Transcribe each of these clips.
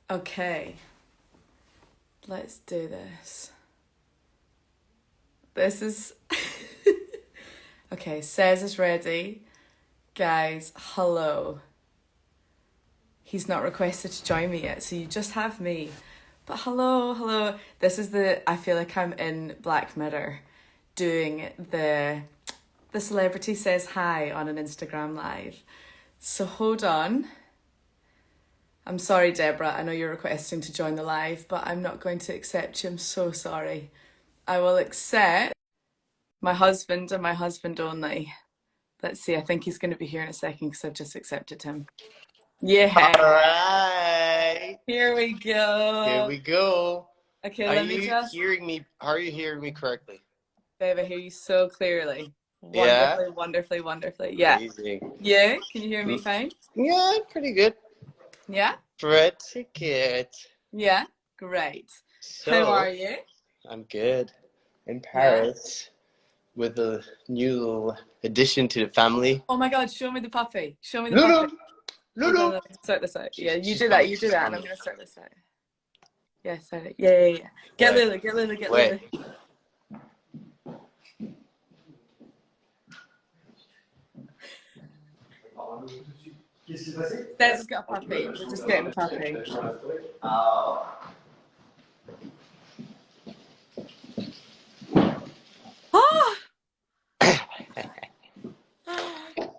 Okay, let's do this. This is... Okay, Says is ready. Guys, hello. He's not requested to join me yet, so you just have me. But hello. This is I feel like I'm in Black Mirror doing the celebrity says hi on an Instagram live. So hold on. I'm sorry, Deborah. I know you're requesting to join the live, but I'm not going to accept you. I'm so sorry. I will accept my husband and my husband only. Let's see. I think he's going to be here in a second because I've just accepted him. Yeah. All right. Here we go. Here we go. Okay, Are let me you just... hearing me? Are you hearing me correctly? Babe, I hear you so clearly. Yeah. Wonderfully. Yeah. Amazing. Yeah? Can you hear me fine? Yeah, pretty good. Yeah? Pretty good. Yeah? Great. So, How are you? I'm good. In Paris with a new little addition to the family. Oh my God, show me the puppy. Show me the Lulu. puppy. Lulu. Hold on, let me start this out. Yeah, you She's do that, coming, you do she's that, and coming. I'm going to start this out. Yeah, start it. Yeah. Get Wait. Lulu, get Wait. Lulu. Des has got a puppy. We're just getting the puppy. Oh!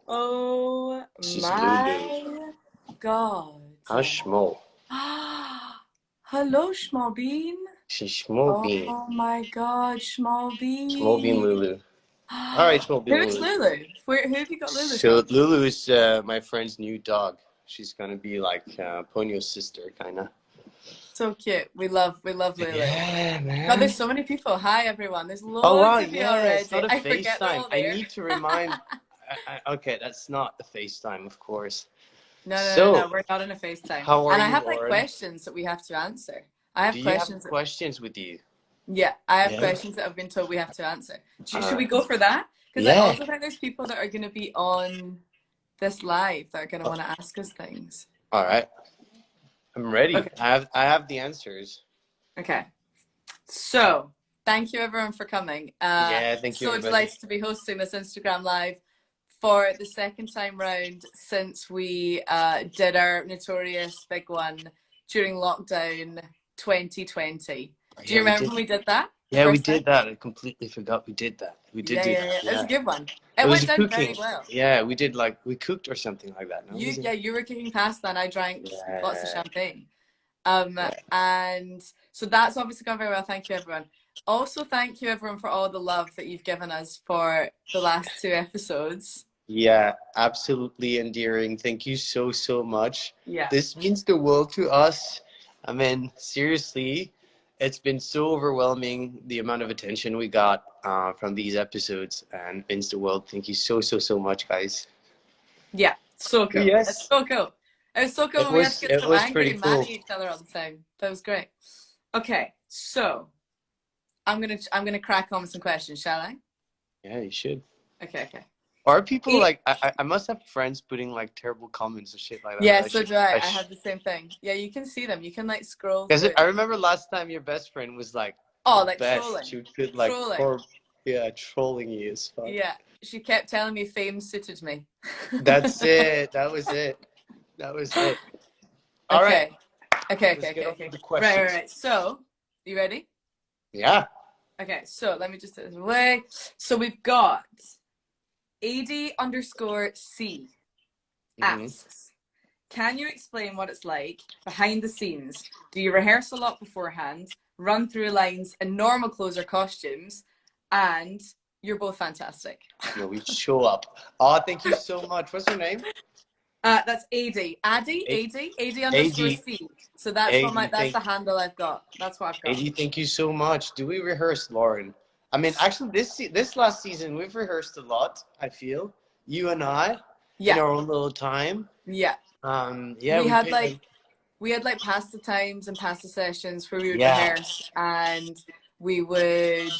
Oh She's my Lulu. God. How small. Hello, Small Bean. She's small bean. Oh my God, Small Bean. Small bean Lulu. All right, Small bean Who's Lulu. Lulu? Who have you got Lulu So from? Lulu is my friend's new dog. She's gonna be like Ponyo's sister, kinda. So cute. We love Lulu. Yeah, man. God, there's so many people. Hi, everyone. There's loads Oh wow, of you yeah. already. It's not a I forget they're FaceTime. all I there. need to remind. Okay, that's not the FaceTime, of course. No. So, We're not in a FaceTime. how are And I you, have like Lauren? questions that we have to answer. I have Do you have questions. questions with you? Yeah, I have Yeah. questions that I've been told we have to answer. Should we Alright. go for that? Because I Yeah. also think there's people that are going to be on this live that are going to want to ask us things. All right. I'm ready. Okay. I have the answers. Okay. So, thank you everyone for coming. Yeah, thank you, So everybody. delighted to be hosting this Instagram live for the second time round since we did our notorious big one during lockdown 2020. Do you remember when we did that? Yeah, we did that. I completely forgot we did that. We did do that. Yeah. It was a good one. It was went down cooking. very well. Yeah, we did we cooked or something like that. No? You were cooking pasta and I drank lots of Yeah. champagne. And so that's obviously gone very well. Thank you, everyone. Also, thank you, everyone, for all the love that you've given us for the last 2 episodes. Yeah, absolutely endearing. Thank you so much. Yeah. This means the world to us. I mean, seriously, it's been so overwhelming the amount of attention we got from these episodes, and it means the world. Thank you so much, guys. Yeah, so cool. Yes. It's so cool. It was so cool when we had to get so angry and mad at each other all the time. That was great. Okay, so I'm gonna crack on with some questions, shall I? Yeah, you should. Okay. Are people like I must have friends putting like terrible comments and shit like that. Yeah, so do I. I have the same thing. Yeah, you can see them. You can like scroll through. I remember last time your best friend was like trolling. She could like trolling you as fuck. Yeah, she kept telling me fame suited me. That's it. That was it. All right. Okay. Right. So, you ready? Yeah. Okay, so let me just do this away. So we've got AD_C asks, can you explain what it's like behind the scenes? Do you rehearse a lot beforehand, run through lines in normal clothes or costumes? And you're both fantastic. No, we show up. Oh, thank you so much. What's your name? That's AD. AD_C. So that's that's the handle I've got. That's what I've got. AD, thank you so much. Do we rehearse, Lauren? I mean, actually, this last season we've rehearsed a lot. I feel you and I in our own little time. Yeah. Yeah. We had like pasta times and pasta sessions where we would rehearse, and we would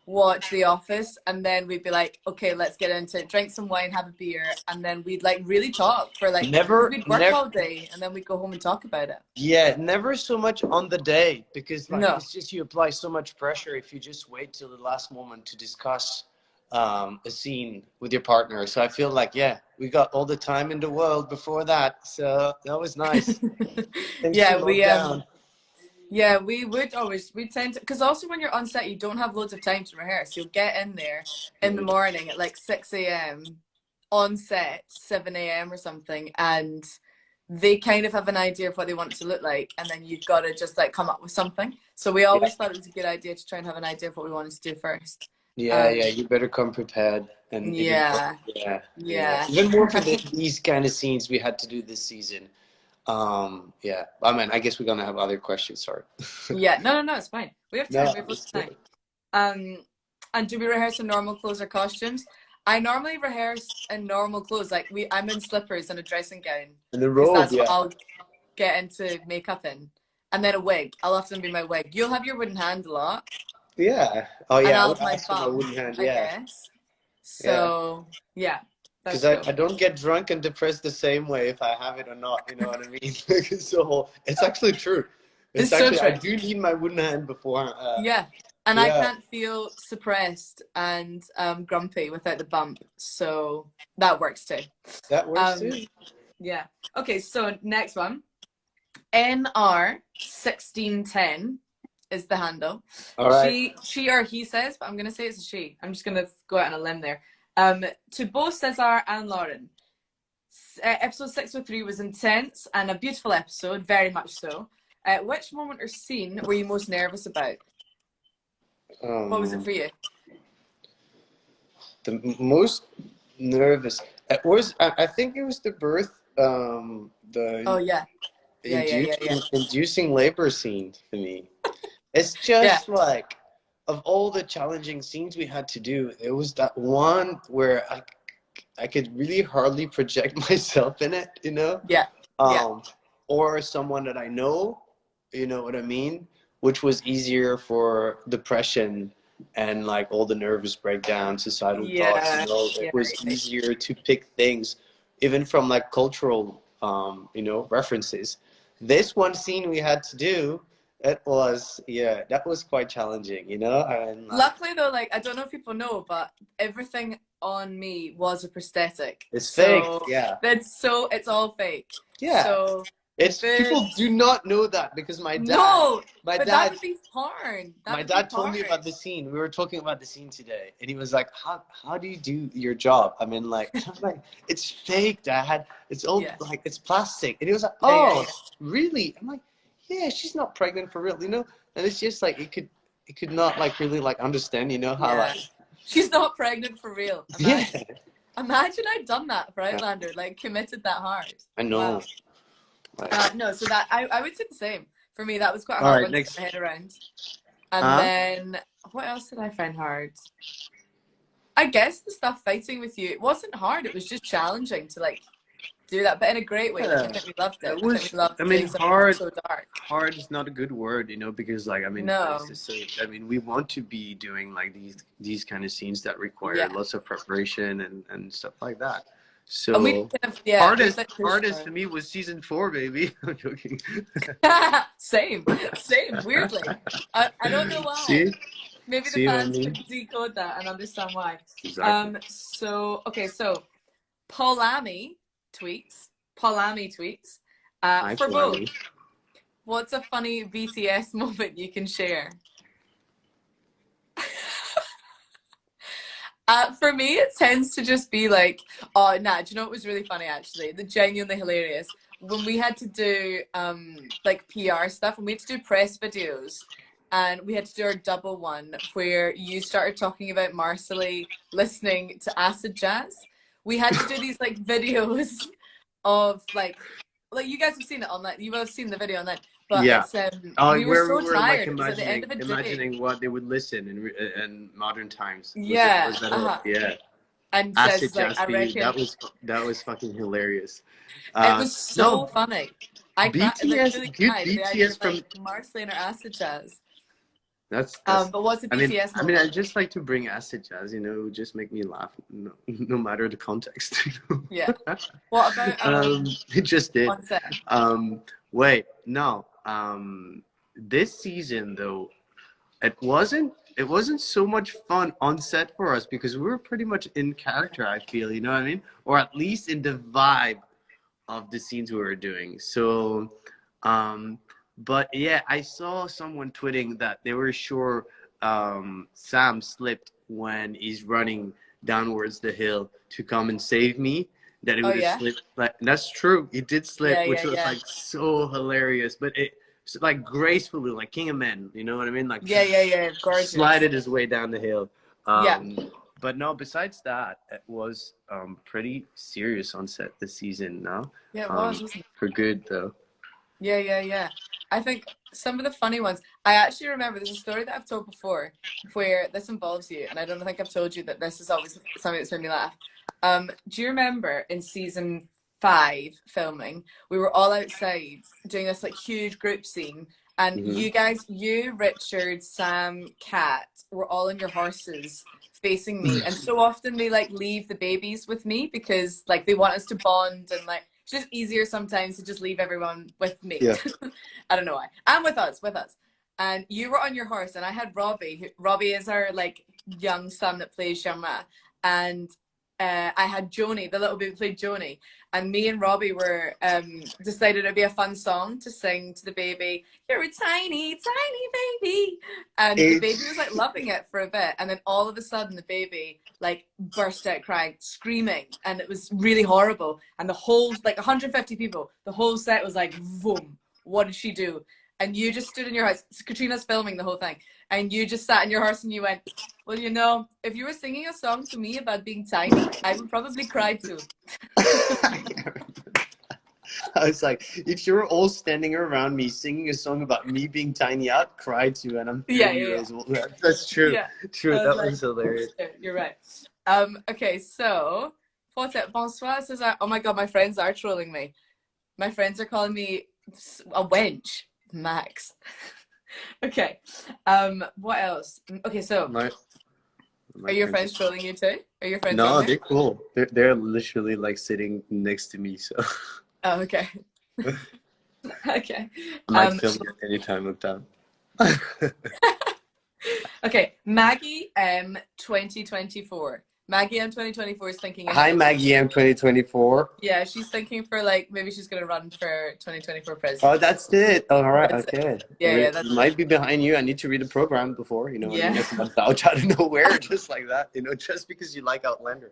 watch The Office, and then we'd be like, okay, let's get into it, drink some wine, have a beer, and then we'd like really talk for like, because Never, we'd work never. all day, and then we'd go home and talk about it. Yeah, never so much on the day, because like No. it's just you apply so much pressure if you just wait till the last moment to discuss a scene with your partner. So I feel like, yeah, we got all the time in the world before that, so that was nice. Things to Yeah, lock down. yeah, we tend to, because also when you're on set, you don't have loads of time to rehearse. You'll get in there in the Mhm. morning at like 6 a.m. on set, 7 a.m. or something, and they kind of have an idea of what they want it to look like, and then you've got to just like come up with something. So we Yeah, always thought it was a good idea to try and have an idea of what we wanted to do first. yeah, Um, yeah. You better come prepared, and even more, yeah, yeah, yeah, yeah. even more for these kind of scenes we had to do this season. Yeah. I mean, I guess we're gonna have other questions. Sorry. Yeah, no, it's fine. We have No, time. We have lots it's of time. And do we rehearse in normal clothes or costumes? I normally rehearse in normal clothes. Like I'm in slippers and a dressing gown in the because robe. that's what Yeah. I'll get into makeup in, and then a wig. I'll often be my wig. You'll have your wooden hand a lot, Yeah. Oh and yeah, I I'll would have my ask for my bum, wooden hand. I Yeah. guess. Yeah. So yeah, Because that's I cool. don't get drunk and depressed the same way if I have it or not. You know what I mean? So it's actually true. It's It's so actually, I true. do need my wooden hand before. Yeah. And I Yeah. can't feel suppressed and grumpy without the bump. So that works too. That works Um, too. yeah. Okay, so next one. NR1610 is the handle. All right. She or he says, but I'm gonna say it's a she. I'm just gonna go out on a limb there. To both Cesar and Lauren. Episode 603 was intense and a beautiful episode, very much so. Which moment or scene were you most nervous about? What was it Um, for you? the most nervous. It was. I think it was the birth. Oh The yeah, inducing labor scene for me. It's yeah, just like, of all the challenging scenes we had to do, it was that one where I could really hardly project myself in it, you know? yeah, yeah, Um, or someone that I know, you know what I mean? Which was easier for depression and like all the nervous breakdowns, suicidal thoughts, you yeah, know, yeah, it was easier to pick things, even from like cultural, you know, references. This one scene we had to do, it was, yeah, that was quite challenging, you know? And like, Luckily though, like I don't know if people know, but everything on me was a prosthetic. it's fake, So yeah. it's all fake. Yeah. So It's people do boobs. not know that because my dad, No, my but that dad would be porn. That my would be dad told porn. me about the scene. We were talking about the scene today, and he was like, "How do you do your job?" I mean, like, I'm like, "It's fake, Dad. It's all Yeah. like it's plastic." And he was like, Yeah. "Oh, really?" I'm like, "Yeah, she's not pregnant for real, you know." And it's just like it could not like really like understand, you know, how Yeah. like She's not pregnant for real. yeah. Imagine. Imagine I'd done that for Outlander, like committed that hard. I Wow. know. Like, No, so that I would say the same. For me, that was quite a all hard right, one to get next. my head around. And Huh? then what else did I find hard? I guess the stuff fighting with you, it wasn't hard. It was just challenging to like do that, but in a great way. Like I Yeah. think we loved it. It I think was. we loved I mean, doing something hard. so dark. Hard is not a good word, you know, because like I mean, No. it's just so, I mean, we want to be doing like these kind of scenes that require Yeah. lots of preparation and stuff like that. And we So kind of we hardest like pushed hardest for for me was season 4, baby. I'm joking. same, weirdly. I don't know why. See, Maybe the see what I fans mean? could decode that and understand why. Exactly. So okay, so Paulami tweets. Paulami tweets. Hi, For both, Flammy. what's a funny BTS moment you can share? For me, it tends to just be like, oh, nah, do you know what was really funny actually? The genuinely hilarious. When we had to do like PR stuff, when we had to do press videos, and we had to do our double one where you started talking about Marcelly listening to acid jazz. We had to do these like videos of like you guys have seen it online. You will have seen the video online. But Yeah. it's Oh, we were where so we were like tired. It was at the end of a day. imagining what they would listen in modern times. Yeah, Was that it? Yeah. and Jez Acid is like, I Jasty, reckon that was fucking hilarious. it was No, so funny. I cried, like BTS, really dude, cried at the idea BTS of like from Marcelly and her acid jazz. That's. But what's a BTS I mean, I moment? just like to bring acid jazz. You know, it would just make me laugh, no matter the context. Yeah. What about It just did. on set? Wait, no. This season though, it wasn't so much fun on set for us because we were pretty much in character. I feel, you know what I mean, or at least in the vibe of the scenes we were doing. So, um, but yeah, I saw someone tweeting that they were sure Sam slipped when he's running downwards the hill to come and save me. That it Oh would have yeah. slipped. Like that's true. He did slip, Yeah, which yeah, was yeah. like so hilarious. But it like gracefully, like King of Men. You know what I mean? Like Yeah, yeah, yeah. Gorgeous. slided his way down the hill. Yeah. But no, besides that, it was pretty serious on set this season now. Yeah, it was, wasn't it? For good though. Yeah, yeah, yeah. I think some of the funny ones, I actually remember there's a story that I've told before where this involves you, and I don't think I've told you that this is always something that's made me laugh. Do you remember in season 5 filming, we were all outside doing this like huge group scene, and Mm-hmm. you guys, you, Richard, Sam, Kat, were all on your horses facing me, and so often they like leave the babies with me because like they want us to bond and like it's just easier sometimes to just leave everyone with me. Yeah. I don't know why. And with us. And you were on your horse, and I had Robbie. Robbie is our like young son that plays Yama, and I had Joni, the little baby played Joni, and me and Robbie were decided it'd be a fun song to sing to the baby. You're a tiny, tiny baby, and the baby was like loving it for a bit, and then all of a sudden the baby like burst out crying, screaming, and it was really horrible. And the whole like 150 people, the whole set was like, boom. What did she do? And you just stood in your house. Katrina's filming the whole thing. And you just sat in your horse and you went, well, you know, if you were singing a song to me about being tiny, I would probably cry too. I was like, if you're all standing around me singing a song about me being tiny, I'd cry too, and I'm 30 years old. That's true. Yeah. True. That was hilarious. You're right. Okay, so bonsoir says, oh my god, my friends are trolling me. My friends are calling me a wench, Max. Okay. What else? Okay, so are your friends trolling you too? Are your friends? No, they're cool. They're literally like sitting next to me, so. Oh, okay. Okay. I might film it anytime of time. Okay, Maggie M 2024. Maggie M 2024 is thinking. Hi, Maggie M 2024. Yeah, she's thinking for like maybe she's gonna run for 2024 president. Oh, that's it. All right, okay. Yeah, it might be behind you. I need to read the program before, you know. Yeah. It's not out of nowhere, just like that, you know, just because you like Outlander.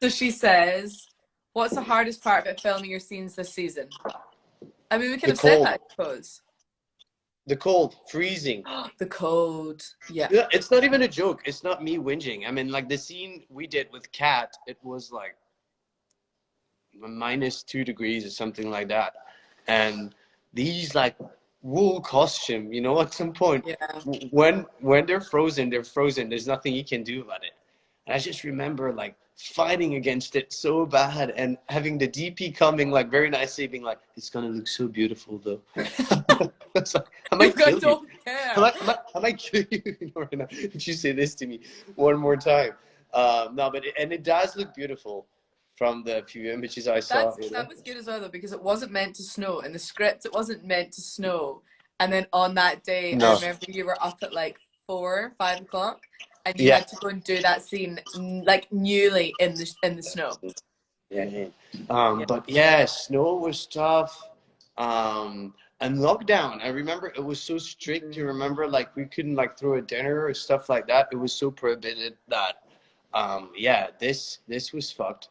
So she says, "What's the hardest part about filming your scenes this season?" I mean, we could have said that, I suppose. The cold, freezing. The cold. Yeah. Yeah, it's not even a joke. It's not me whinging. I mean, like the scene we did with Kat, it was like -2 degrees or something like that. And these like wool costume, you know, at some point, when they're frozen, they're frozen. There's nothing you can do about it. And I just remember like fighting against it so bad and having the DP coming like very nicely being like, it's gonna look so beautiful though. It's like, I might kill you. I might kill you right now if you say this to me one more time. No, but it does look beautiful from the few images I saw. That was good as well though, because it wasn't meant to snow. In the script it wasn't meant to snow. And then on that day I remember you were up at like 4, 5 o'clock. And you had to go and do that scene like newly in the snow. Yeah. But yeah, snow was tough. And lockdown, I remember it was so strict. You remember, like we couldn't like throw a dinner or stuff like that. It was so prohibited that, this was fucked.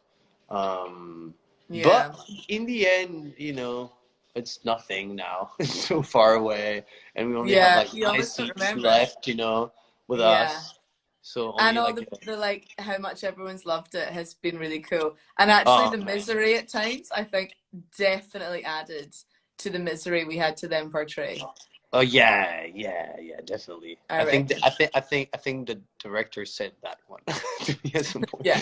But in the end, you know, it's nothing now. It's so far away, and we only have like 5 seats left, you know, with us. So and all the like how much everyone's loved it has been really cool. And actually the misery at times I think definitely added to the misery we had to then portray. Oh yeah, definitely. I think the director said that one to me at some point. Yeah.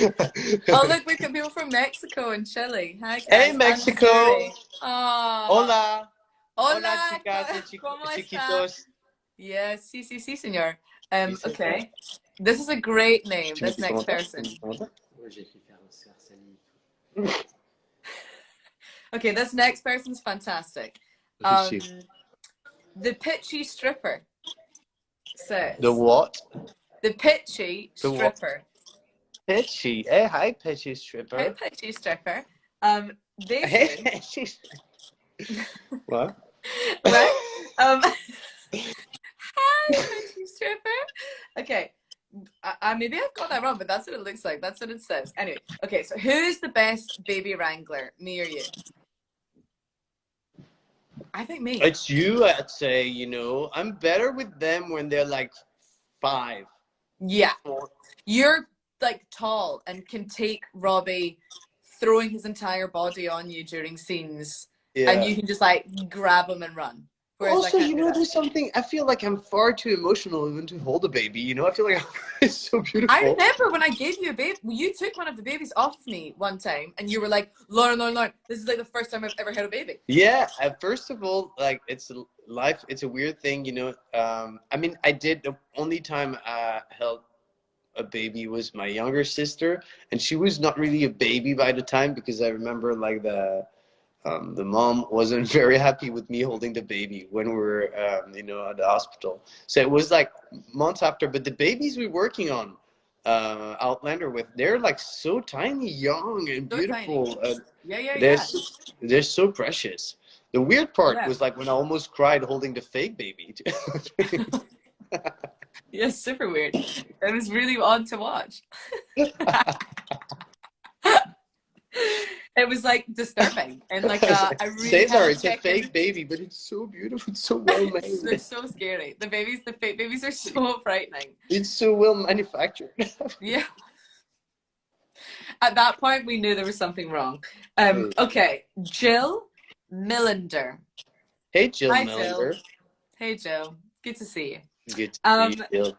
Oh look, we've got people from Mexico and Chile. Hi guys. Hey Mexico. Oh. Hola. Hola chicas y chiquitos. Yes, sí, señor. Oui, c'est ça. Okay. This is a great name. Tu mets This des next commentaires? Tu mets person. des commentaires? Ouais, j'ai écrit faire salut. Okay, this next person's fantastic. Richer. The pitchy stripper The says, what? the pitchy The what? stripper. Pitchy. Hey, hi, Pitchy Hey, stripper. pitchy stripper. They Hey, say, Pitchy. What? right? Um, hi, pitchy stripper. Okay, maybe I've got that wrong, but that's what it looks like. That's what it says. Anyway, okay, so who's the best baby wrangler, me or you? I think me. It's you, I'd say, you know. I'm better with them when they're like 5. Yeah, 4. you're like tall and can take Robbie throwing his entire body on you during scenes, and Yeah. you can just like grab him and run. Whereas I Also, can't you do know, that. there's something, I feel like I'm far too emotional even to hold a baby, you know? I feel like it's so I beautiful. remember when I gave you a baby, you took one of the babies off me one time, and you were like, Lauren, this is like the first time I've ever had a baby. Yeah, first of all, like it's a life, it's a weird thing, you know. I mean, I did the only time I held a baby was my younger sister, and she was not really a baby by the time because I remember like the mom wasn't very happy with me holding the baby when we were, you know, at the hospital. So it was like months after. But the babies we're working on, Outlander with, they're like so tiny, young and So tiny. beautiful. They're Yeah. so, they're so precious. The weird part Yeah. was like when I almost cried holding the fake baby. Yeah, super weird. It was really odd to watch. It was like disturbing, and like I really had Cesar, to it's a check in. fake baby, but it's so beautiful. It's so well They're made. so scary. The fake babies are so frightening. It's so well manufactured. Yeah. At that point, we knew there was something wrong. Okay, Jill Millender. Hey, Jill Hi, Jill. Millinger. Hey, Jill. Good to see you. Good to see you, Um, Jill.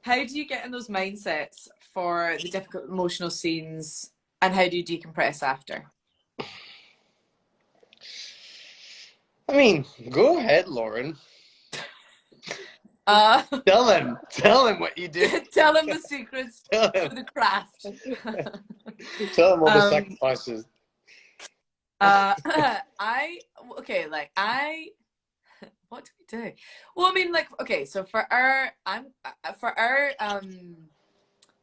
how do you get in those mindsets for the difficult emotional scenes, and how do you decompress after? I mean, go ahead, Lauren. Uh, Tell him what you do. tell them the secrets Tell him, to the craft. tell him all the um, sacrifices. uh, I okay, like I. What do we do? Well, I mean, like, okay, so for our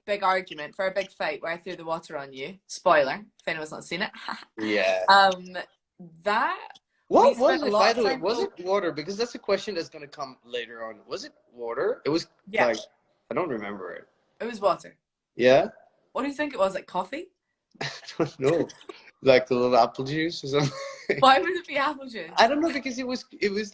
big argument, for our big fight where I threw the water on you. Spoiler, if anyone's not seen it. Yeah. um, that we What spent was a it, lot by of the way? time. Was it water? Because that's a question that's going to come later on. Was it water? It was Yeah, like, I don't remember it. it was water. Yeah? What do you think it was? Like coffee? I don't know. Like a little apple juice or something. Why would it be apple I juice? don't know because it was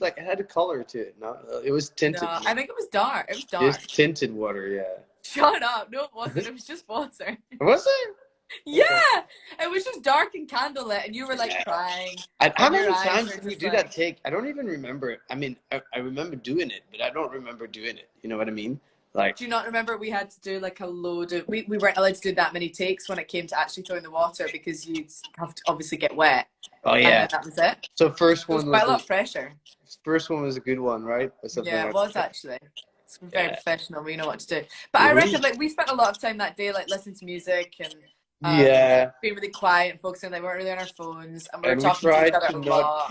like, it had a color to it. No, it was tinted. No, I think it was dark. It was dark. Just tinted water, yeah. Shut up. No, it wasn't. It was just water. Was it? Okay. Yeah, it was just dark and candlelit, and you were like crying, And how and your many eyes times were did we just do that like, take? I don't even remember it. I mean, I remember doing it, but I don't remember doing it. You know what I mean? Like, do you not remember we had to do like a load of we weren't allowed to do that many takes when it came to actually throwing the water because you'd have to obviously get wet, oh and yeah. then that was it. So first There was one quite was a lot the of pressure. first one was a good one, right? Or something Yeah, it like was that. actually. It's very Yeah. professional. We know what to do. But I Mhm. reckon like we spent a lot of time that day like listening to music and Yeah. being really quiet and focusing. They weren't really on our phones, and we were And we talking to each tried other to a not lot.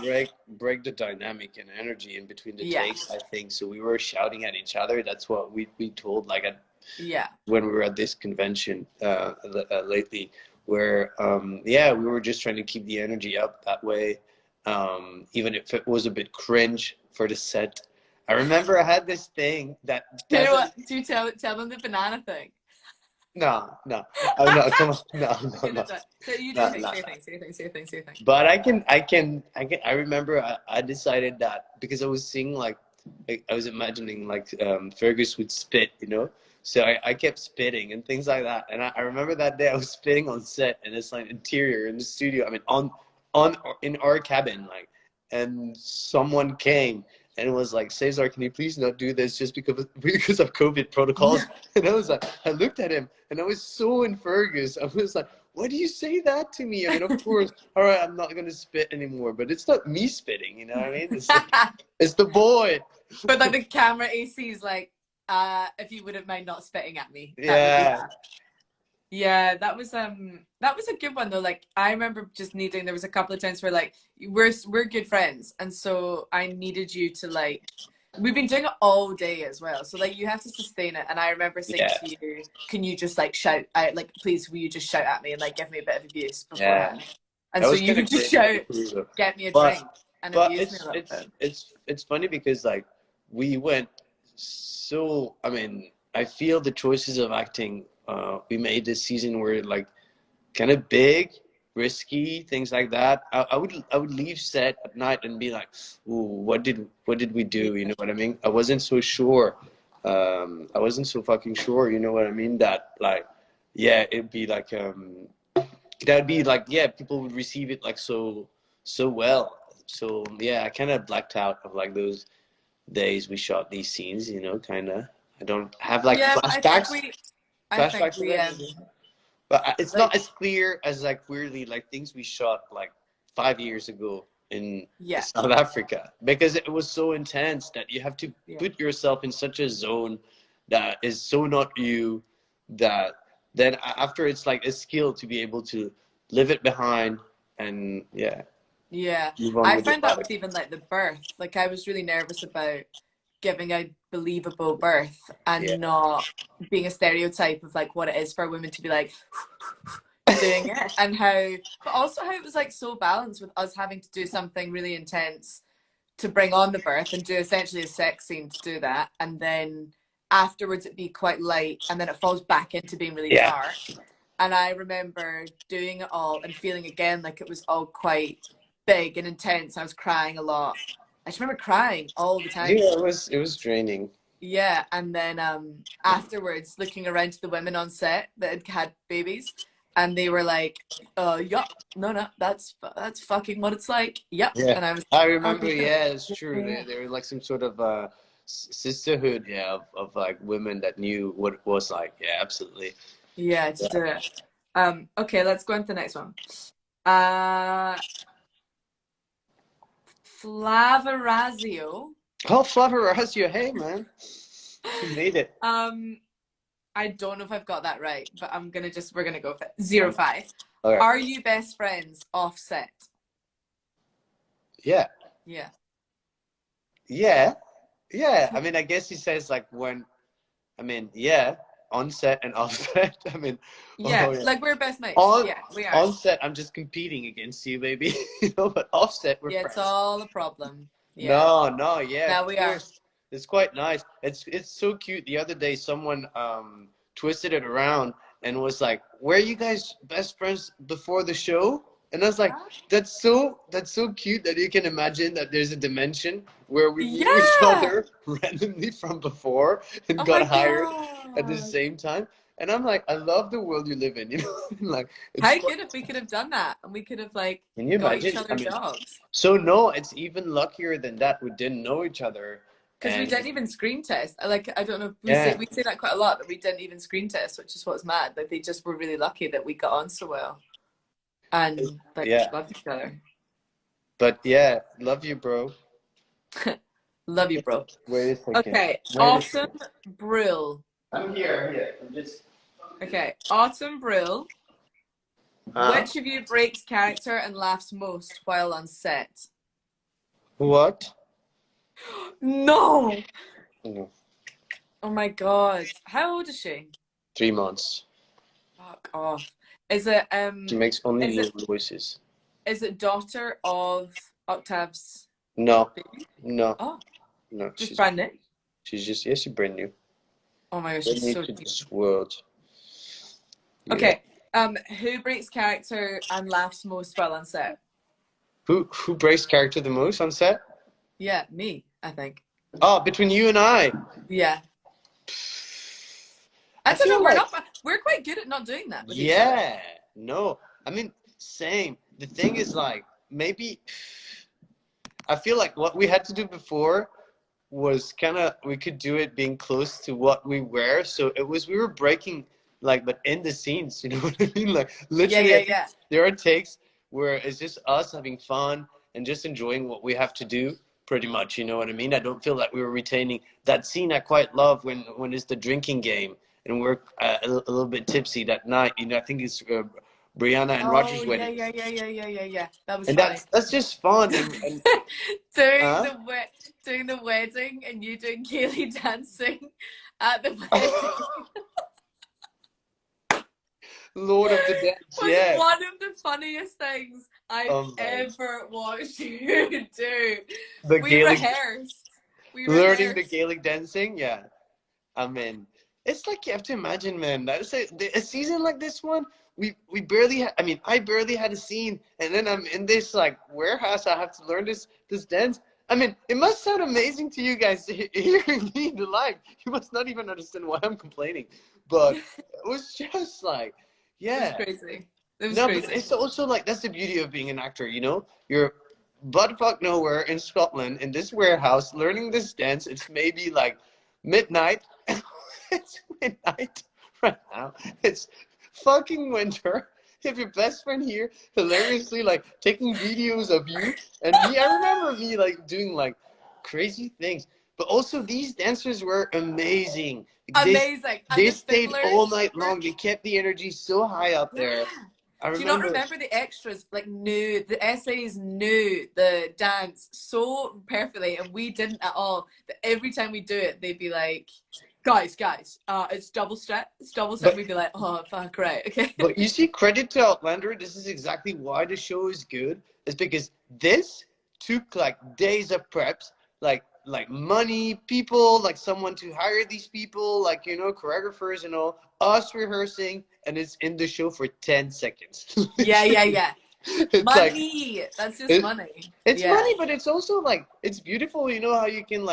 break the dynamic and energy in between the Yeah, takes, I think. So we were shouting at each other. That's what we told like yeah. when we were at this convention lately, where yeah, we were just trying to keep the energy up that way, even if it was a bit cringe for the set. I remember I had this thing that You know what? doesn't. Do you tell them the banana thing? No, oh no, come on, Okay, no, don't. So you do no, your thing. no, Say your no. thing. Say your thing. Say your thing. Say your thing. But I remember I decided that because I was seeing like I was imagining like Fergus would spit, you know. So I kept spitting and things like that. And I remember that day I was spitting on set and it's like interior in the studio. I mean on in our cabin like, and someone came and it was like, Cesar, can you please not do this just because of COVID protocols? And I was like, I looked at him and I was so in Fergus. I was like, why do you say that to me? I mean, of course, all right, I'm not going to spit anymore, but it's not me spitting, you know what I mean? It's the boy. But like the camera AC is like, if you wouldn't mind not spitting at me, that would be Yeah. that. Yeah, that was a good one though. Like I remember just needing there was a couple of times where like we're good friends and so I needed you to like we've been doing it all day as well. So like you have to sustain it and I remember saying Yeah. to you, can you just like shout out like please will you just shout at me and like give me a bit of abuse Yeah. beforehand? And That so was you kind would of just crazy of shout, you. get me a But drink and but abuse me a little bit. it's funny because like we went so I mean I feel the choices of acting we made this season were like kind of big, risky, things like that. I would leave set at night and be like, "Ooh, what did we do?" You know what I mean? I wasn't so sure. I wasn't so fucking sure. You know what I mean? That like, yeah, it'd be like that'd be like yeah, people would receive it like so well. So yeah, I kind of blacked out of like those days we shot these scenes. You know, kind of. I don't have like Yeah, but I think flashbacks of we it. But it's like not as clear as like weirdly like things we shot like 5 years ago in yeah, South Africa because it was so intense that you have to yeah. put yourself in such a zone that is so not you that then after it's like a skill to be able to leave it behind and yeah Yeah, move on I with your found that life. with even like the birth. Like I was really nervous about giving a believable birth Yeah, and not being a stereotype of like what it is for a woman to be like doing it and how, but also how it was like so balanced with us having to do something really intense to bring on the birth and do essentially a sex scene to do that, and then afterwards it be quite light, and then it falls back into being really yeah, dark. And I remember doing it all and feeling again like it was all quite big and intense. I was crying a lot. I just remember crying all the time. yeah. It was draining. Yeah, and then afterwards looking around to the women on set that had had babies and they were like, yup, no, that's fucking what it's like. Yep. Yeah, And I was I like, remember. okay, cool. Yeah, it's true. Yeah. They were like some sort of sisterhood, yeah, of like women that knew what it was like. Yeah, absolutely. Yeah, to Yeah. do it. Okay, let's go on to the next one. Uh Flavarazio. Oh, Flavor Razio, hey man, you made it. Um, I don't know if I've got that right, but we're gonna go for it. 05. Okay. Are you best friends offset? Yeah, Yeah. yeah, yeah. I mean, I guess he says like when. I mean, yeah, on set and off set. I mean, Yeah, oh yeah. like we're best mates. On Yeah, we are. on set, I'm just competing against you, baby. You know, but offset, we're Yeah, it's friends. all a problem. Yeah. No, yeah, Now of we are. course. It's quite nice. It's so cute. The other day, someone twisted it around and was like, "Were you guys best friends before the show?" And I was like, that's so cute that you can imagine that there's a dimension where we knew each Yeah. other randomly from before and Oh got my hired at the God. same time. And I'm like, I love the world you live in. You know, like it's How quite. good if we could have done that and we could have like Can you got each imagine? I other mean, jobs. so no, it's even luckier than that. We didn't know each other, Because we and didn't even screen test. Like I don't know, yeah, we say that quite a lot that we didn't even screen test, which is what's mad. Like they just were really lucky that we got on so well and like yeah. loved each other. But yeah, love you, bro. Love you, bro. Wait a second. Okay, Wait a Autumn second. Brill. I'm here. I'm here. I'm just. Okay, Autumn Brill. Huh? Which of you breaks character and laughs most while on set? What? No. No. Oh my God. How old is she? 3 months. Fuck off. Is it She makes only is it little voices. is it daughter of Octave's No, baby? no, Oh, no. just brand new. She's just yeah, she's brand new. Oh my gosh, Brand she's new so to cute. this world. Yeah. Okay. Who breaks character and laughs most while on set? Who breaks character the most on set? Yeah, me, I think. Oh, between you and I. Yeah. I I don't know, feel like we're quite good at not doing that with each other. yeah. No, I mean same. The thing is like maybe I feel like what we had to do before was kind of we could do it being close to what we were. So it was we were breaking like, but in the scenes, you know what I mean? Like Yeah, literally, yeah, I think yeah. there are takes where it's just us having fun and just enjoying what we have to do. pretty much. You know what I mean? I don't feel like we were retaining that scene I quite love when it's the drinking game and we're a little bit tipsy that night. You know, I think it's Brianna and Oh Roger's yeah, wedding, yeah, yeah, yeah, yeah, yeah, yeah. That was and funny. that's just fun. And doing uh, the doing the wedding and you doing Kaylee dancing at the wedding Lord of the Dance, was yeah. one of the funniest things I've Oh my, ever watched you do. the We Gaelic, rehearsed. We learning the rehearsed. Gaelic dancing, yeah. I mean, it's like you have to imagine, man. That's a season like this one. We barely. I mean, I barely had a scene, and then I'm in this like warehouse. I have to learn this dance. I mean, it must sound amazing to you guys hearing me in the live. You must not even understand why I'm complaining, but it was just like, It was yeah. crazy. It was No, but crazy. it's also like that's the beauty of being an actor. You know, you're buttfuck nowhere in Scotland in this warehouse learning this dance. It's maybe like midnight. It's midnight right now. It's fucking winter. You have your best friend here, hilariously like taking videos of you and me. I remember me like doing like crazy things. But also these dancers were amazing. Amazing. And They the stayed all fiddlers night were, long. They kept the energy so high up yeah. there. I Do you not remember. remember the extras like knew the essays knew the dance so perfectly and we didn't at all, that every time we do it they'd be like, guys, it's double step, But we'd be like, oh fuck, right, okay. But you see, credit to Outlander. This is exactly why the show is good. Is because this took like days of preps, like money, people, like someone to hire these people, like choreographers and all. Us rehearsing, and it's in the show for 10 seconds. Yeah, yeah, yeah. It's like Money, that's just it, money. it's Yeah, money, but it's also like it's beautiful. You know how you can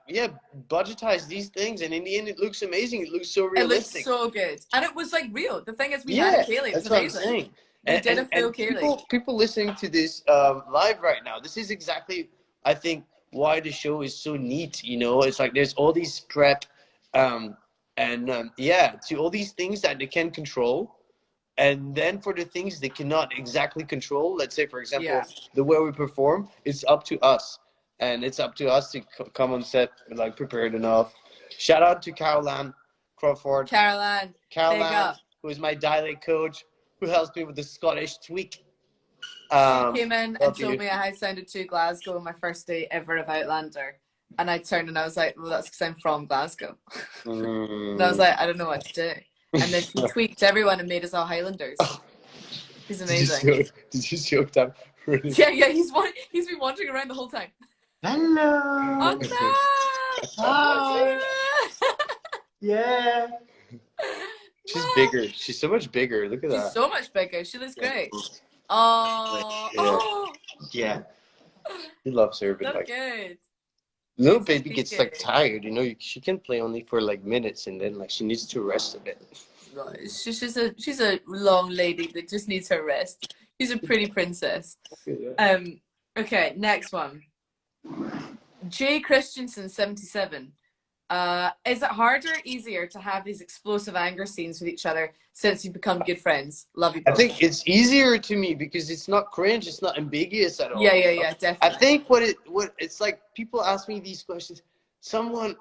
yeah, budgetize these things, and in the end, it looks amazing. It looks so it looks realistic. so good and it was like real. The thing is, we had a Yeah, Kaylee, it was that's what I'm amazing. saying. We And did a full Kaylee. people listening to this live right now, this is exactly I think why the show is so neat. You know, it's like there's all these prep, um, and yeah, to all these things that they can control, and then for the things they cannot exactly control. Let's say, for Yeah, example, the way we perform, it's up to us, and it's up to us to come on set like prepared enough. Shout out to Caroline Crawford. Caroline, big Caroline, up. who is my dialect coach, who helps me with the Scottish tweak. She came in and Love told you. me I sounded too Glasgow on my first day ever of Outlander. And I turned and I was like, well, that's because I'm from Glasgow. And I was Mm. like, I don't know what to do. And then she tweaked everyone and made us all Highlanders. He's Did you amazing. see? Did you see that? Really? Yeah, yeah, he's been wandering around the whole time. Hello. Uncle! Hi. Yeah. She's bigger. She's so much bigger. Look at She's that. so much bigger. She looks Yeah. great. Oh, Yeah. oh, Yeah. He loves her, but so like good. little Good to baby see gets like you. tired. You know, she can play only for like minutes, and then like she needs to rest a bit. She's a long lady that just needs her rest. She's a pretty princess. Yeah. Okay, next one. Jay Christensen 77. Is it harder or easier to have these explosive anger scenes with each other since you've become good friends? Love you I both. think it's easier to me because it's not cringe, it's not ambiguous at all. Yeah, You yeah, know? yeah, I definitely. think what it's like people ask me these questions. Someone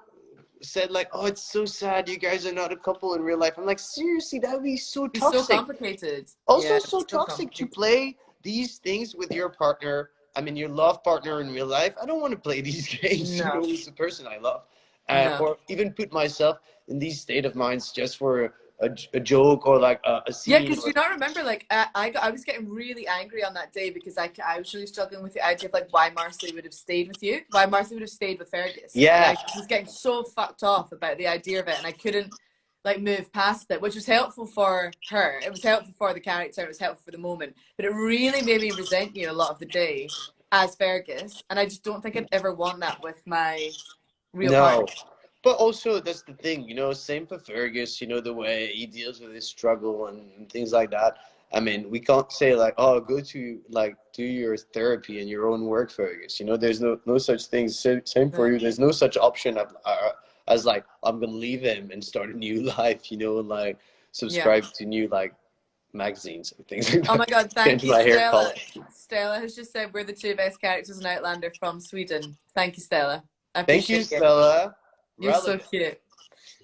said like, "Oh, it's so sad you guys are not a couple in real life." I'm like, seriously, that would be so It's so toxic. complicated. Also Yeah, so it's so toxic to complicated. play these things with your partner. I mean, your love partner in real life. I don't want to play these games, No, with the person I love, no. or even put myself in these state of minds just for a joke or like a Yeah, scene. because you not remember, like, I was getting really angry on that day because I was really struggling with the idea of, like, why Marcy would have stayed with you, why Marcy would have stayed with Fergus. And Yeah, I was getting so fucked off about the idea of it, and I couldn't, like, move past it, which was helpful for her. It was helpful for the character, it was helpful for the moment, but it really made me resent you a lot of the day as Fergus, and I just don't think I'd ever want that with my real no. partner. But also, that's the thing, same for Fergus, the way he deals with his struggle and things like that. I mean, we can't say like, oh, go to like do your therapy and your own work, Fergus. There's no such thing. Same for No. you. There's no such option as like, I'm gonna leave him and start a new life. Like Yeah. subscribe to new like magazines and things like Oh that. my God, thank Change you, my hair Stella. color. Stella has just said we're the two best characters in Outlander from Sweden. Thank you, Stella. I Thank you, appreciate you. Stella. You're so Relevant. cute.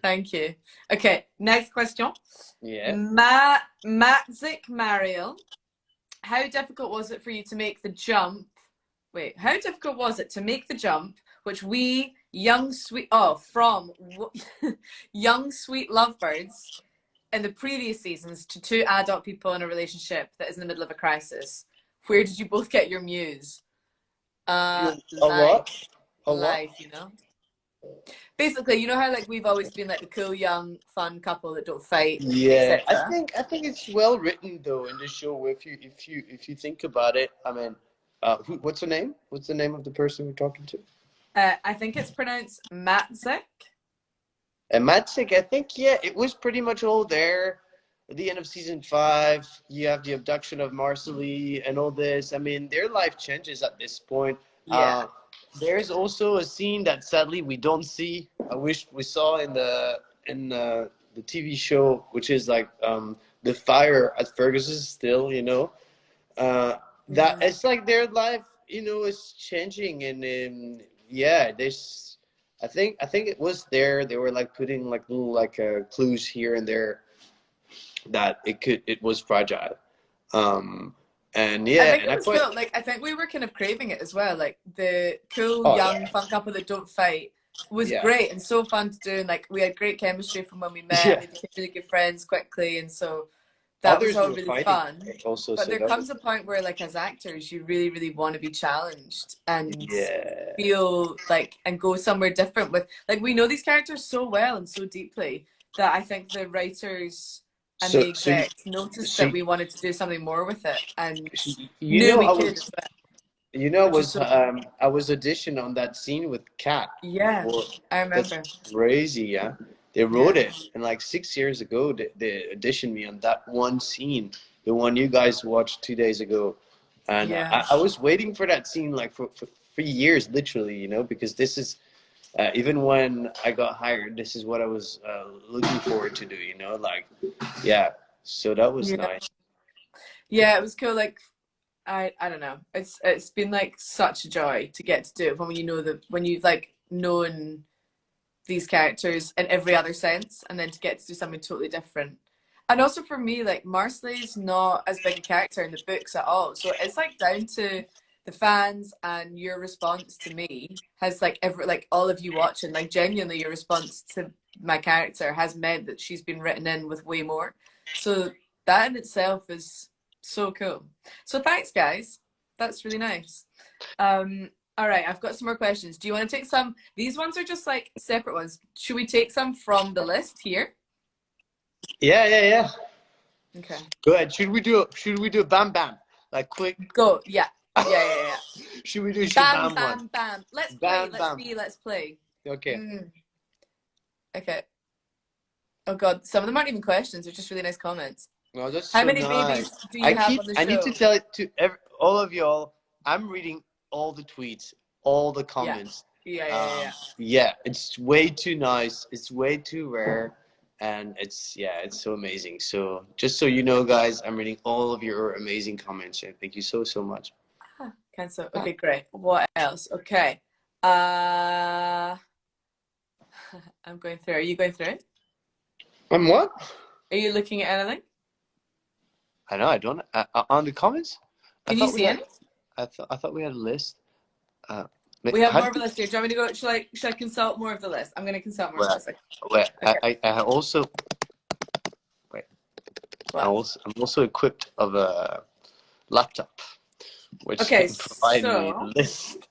Thank you. Okay, next question. Yeah. Matzik Mariel, how difficult was it for you to make the jump? Wait, how difficult was it to make the jump, which we young sweet from young sweet lovebirds in the previous seasons to two adult people in a relationship that is in the middle of a crisis? Where did you both get your muse? A what? Life, A what? life, you know. Basically, you know how like we've always been like the cool young fun couple that don't fight, Yeah, etc. I think it's well written though in the show. If you think about it, I mean, what's her name? What's the name of the person we're talking to? I think it's pronounced Matzik. And Matsik, I think, yeah, it was pretty much all there. At the end of season 5, you have the abduction of Marcelly and all this. I mean, their life changes at this point. Yeah. There's also a scene that sadly we don't see. I wish we saw in the TV show, which is like the fire at Fergus's still, you know. That Mm. it's like their life, you know, is changing, and yeah, there's. I think it was there. They were like putting like little like clues here and there that it was fragile. Um, and I yeah, think and it I was quite. cool. Like I think we were kind of craving it as well. Like the cool Oh young yeah, fun couple that don't fight was yeah, great and so fun to do. And like we had great chemistry from when we met. yeah. We became really good friends quickly, and so that was Others all were really fighting fun. also, But so there that was comes a point where, like as actors, you really, really want to be challenged and yeah. feel like and go somewhere different with. Like we know these characters so well and so deeply that I think the writers and the So execs noticed so that we wanted to do something more with it and you knew know we could as well, which is so cool. I was auditioned on that scene with Kat Yeah, for I that's remember. crazy, yeah. They wrote Yeah, it and like 6 years ago they auditioned me on that one scene, the one you guys watched 2 days ago. And yeah, I was waiting for that scene like for 3 years literally, you know, because this is even when I got hired, this is what I was looking forward to do, you know, like yeah. So that was yeah, nice. yeah. It was cool. Like I don't know. It's been like such a joy to get to do it when you know that when you've like known these characters in every other sense, and then to get to do something totally different. And also for me, like Marsley's not as big a character in the books at all, so it's like down to the fans and your response to me has like every like all of you watching like genuinely your response to my character has meant that she's been written in with way more. So that in itself is so cool. So thanks, guys. That's really nice. All right, I've got some more questions. Do you want to take some? These ones are just like separate ones. Should we take some from the list here? Yeah, yeah, yeah. Okay. Go ahead. Should we do a bam bam? Like quick. Go. Yeah. Yeah. Should we do Bam, shabam one? bam, bam. Let's play. Bam Let's bam. be. Let's play. Okay. Okay. Oh God, some of them aren't even questions. They're just really nice comments. No, that's How so many babies nice. do you have on the I need to show? tell it to all of y'all. I'm reading all the tweets, all the Yeah. comments. Yeah. Yeah, it's way too nice. It's way too rare. And it's so amazing. So just so you know, guys, I'm reading all of your amazing comments. And thank you so, so much. Cancel. Okay, great. What else? Okay. I'm going through. Are you going through it? What? Are you looking at anything? I know. I don't. On the comments, Can you see any? I thought we had a list. We have How more of a did list here. Do you want me to go? Should I consult more of the list? I'm going to consult more of the well, list. well, Okay. I also wait. What? I'm also equipped of a laptop, which Okay, can provide me so the list.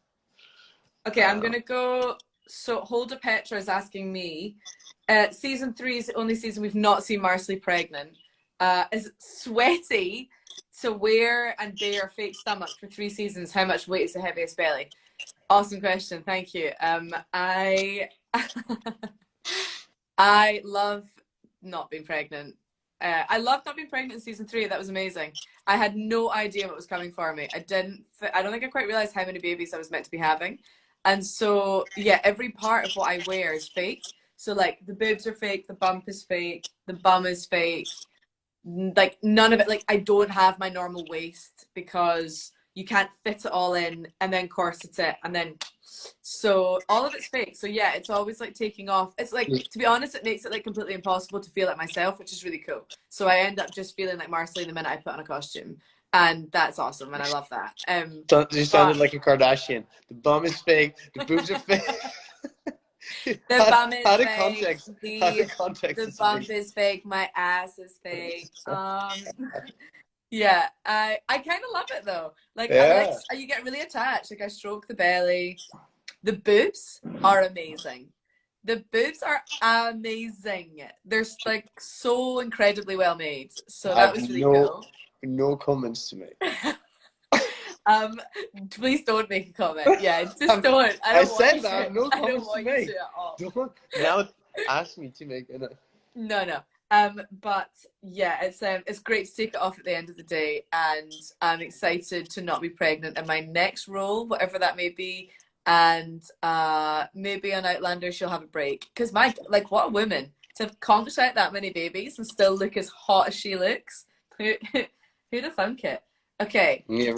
okay, I'm gonna go. So Holder Petra is asking me. Season 3 is the only season we've not seen Marsley pregnant. Is it sweaty to wear and bear a fake stomach for 3 seasons? How much weight is the heaviest belly? Awesome question. Thank you. I I love not being pregnant. I loved not being pregnant in season 3. That was amazing. I had no idea what was coming for me. I don't think I quite realized how many babies I was meant to be having. And so, yeah, every part of what I wear is fake. So, like, the boobs are fake, the bump is fake, the bum is fake. like none of it, like I don't have my normal waist because you can't fit it all in and then corset it and then so all of it's fake. So yeah, it's always like taking off. It's like, to be honest, it makes it like completely impossible to feel like myself, which is really cool. So I end up just feeling like Marcelline the minute I put on a costume, and that's awesome, and I love that. So you sounded But like a Kardashian. The bum is fake. The boobs are fake. the bum is Out of fake. context. Out of context. The It's bump amazing. is fake. My ass is fake. Yeah, I kind of love it though. Like I like Yeah. you get really attached. Like I stroke the belly. The boobs are amazing. The boobs are amazing. They're like so incredibly well made. So I that have was really cool. no comments to make. Um, please don't make a comment. Yeah, just I'm, don't. I I don't want said you that. I to. have no I don't comments to want you to make. at all. Don't now ask me to make it. No, no. But yeah, it's great to take it off at the end of the day, and I'm excited to not be pregnant in my next role, whatever that may be, and maybe on Outlander she'll have a break because my like what a woman to have conked out that many babies and still look as hot as she looks. Who'd have thunk it? Okay, Yeah.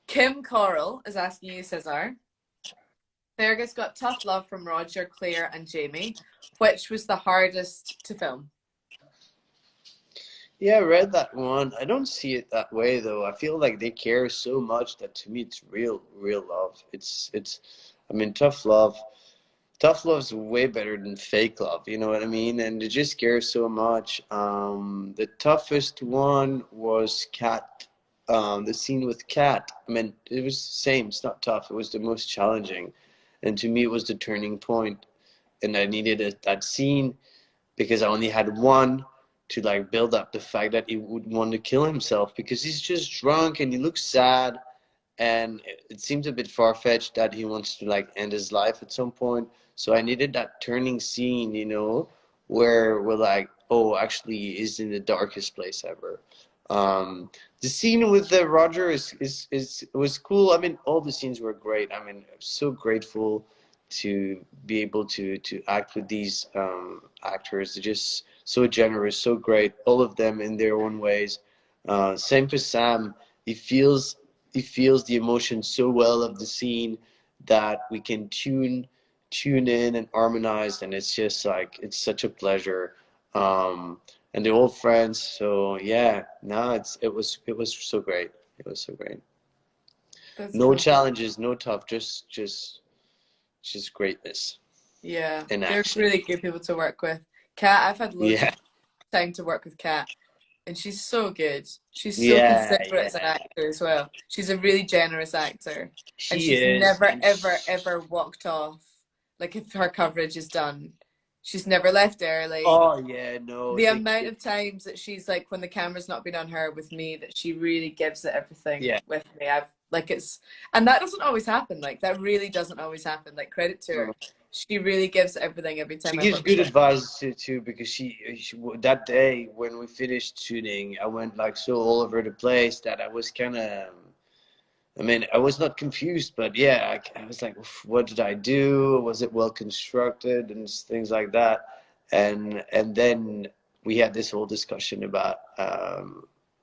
Kim Coral is asking you, Cesar. Fergus got tough love from Roger, Claire, and Jamie. Which was the hardest to film? Yeah, I read that one. I don't see it that way though. I feel like they care so much that to me it's real love. It's I mean tough love. Tough love's way better than fake love, you know what I mean? And they just care so much. The toughest one was Cat. The scene with Cat. I mean, it was the same. It's not tough. It was the most challenging, and to me, it was the turning point. And I needed that scene because I only had one to like build up the fact that he would want to kill himself because he's just drunk and he looks sad and it seems a bit far-fetched that he wants to like end his life at some point. So I needed that turning scene, you know, where we're like, oh, actually he's in the darkest place ever. The scene with the Roger is was cool. I mean, all the scenes were great. I mean, I'm so grateful to be able to act with these actors. They're just so generous, so great. All of them in their own ways. Same for Sam. He feels he feels the emotion so well of the scene that we can tune in and harmonize, and it's just like it's such a pleasure. And they're all friends, so yeah, no, it was so great. It was so great. That's No cool. challenges, no tough, just greatness Yeah, in they're action. really good people to work with. Kat, I've had loads Yeah, of time to work with Kat, and she's so good. She's so yeah, considerate as an yeah. actor as well. She's a really generous actor, and She she's is, never, and ever, ever walked off. Like if her coverage is done, she's never left early. oh yeah, no, The amount of times that she's like, when the camera's not been on her with me, that she really gives it everything yeah. with me. I've like it's, and that doesn't always happen. Like that really doesn't always happen. Like credit to her, she really gives it everything every She time I gives work with good her. advice too because that day when we finished shooting, I went like so all over the place that I was kind of. I mean, I was not confused, but yeah, I was like, "Oof, what did I do? Was it well constructed and things like that? And then we had this whole discussion about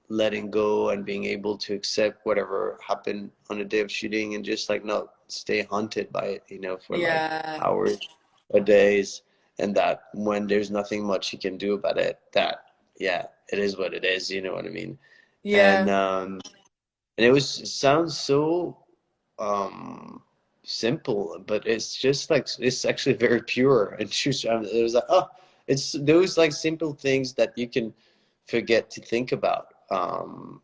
letting go and being able to accept whatever happened on a day of shooting and just like not stay haunted by it, you know, for like Yeah, hours or days. And that when there's nothing much you can do about it, that yeah, it is what it is, you know what I mean? And yeah, it sounds so um simple, but it's just like it's actually very pure and just it was like oh it's those like simple things that you can forget to think about.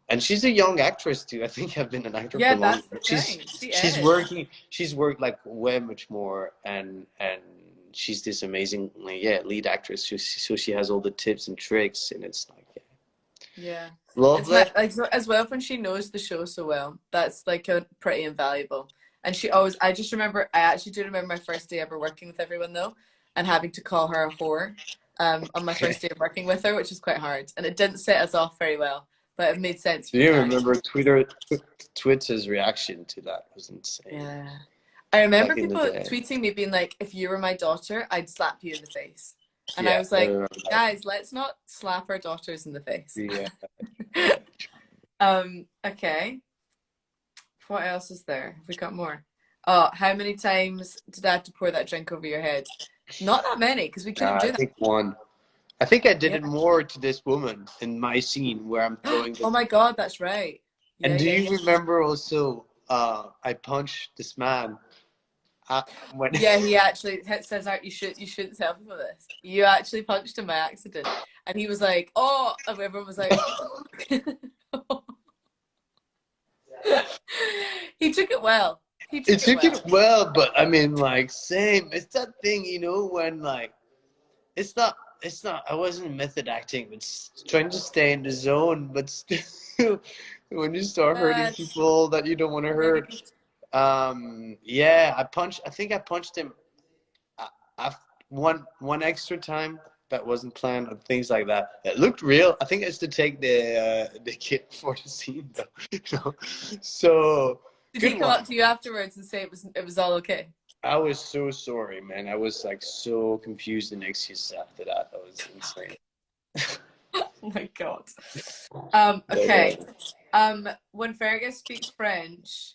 And she's a young actress too. I think I've been an actor for yeah. long, That's the but thing. She is. she's worked like way much more, and she's this amazingly yeah lead actress, so she has all the tips and tricks, and it's like yeah, Yeah, it's lovely. like so, as well when she knows the show so well. That's like a pretty invaluable. And she always. I just remember. I actually do remember my first day ever working with everyone though, and having to call her a whore. On my first day of working with her, which was quite hard, and it didn't set us off very well, but it made sense Do for the you character. remember Twitter's reaction to that was insane Yeah. I remember back in the people day. tweeting me being like, if you were my daughter, I'd slap you in the face. And I Yeah, was I like, remember that. guys, let's not slap our daughters in the face. Yeah. Okay. What else is there? Have we got more? Oh, how many times did I have to pour that drink over your head? Not that many, because we couldn't I do that. think one. I think I did Yeah. it more to this woman in my scene where I'm throwing Oh the. my God, that's right. Yeah, And do yeah, you yeah. remember also? I punched this man. When Yeah, he actually says out you shouldn't tell people this. You actually punched him by accident. And he was like, oh, and everyone was like, what the fuck? He took it well. He it took it took well. it well, but I mean, like, same. It's that thing, when like it's not. It's not. I wasn't method acting, but trying to stay in the zone. But still, when you start hurting Yeah, people that you don't want to really hurt, good. yeah, I punched. I think I punched him. I one extra time that wasn't planned and things like that. It looked real. I think it's to take the kid for the scene though. So Did he good come one. up to you afterwards and say it was all okay? I was so sorry, man. I was like so confused and anxious after that. That was insane. Oh my God. But, Okay. When Fergus speaks French,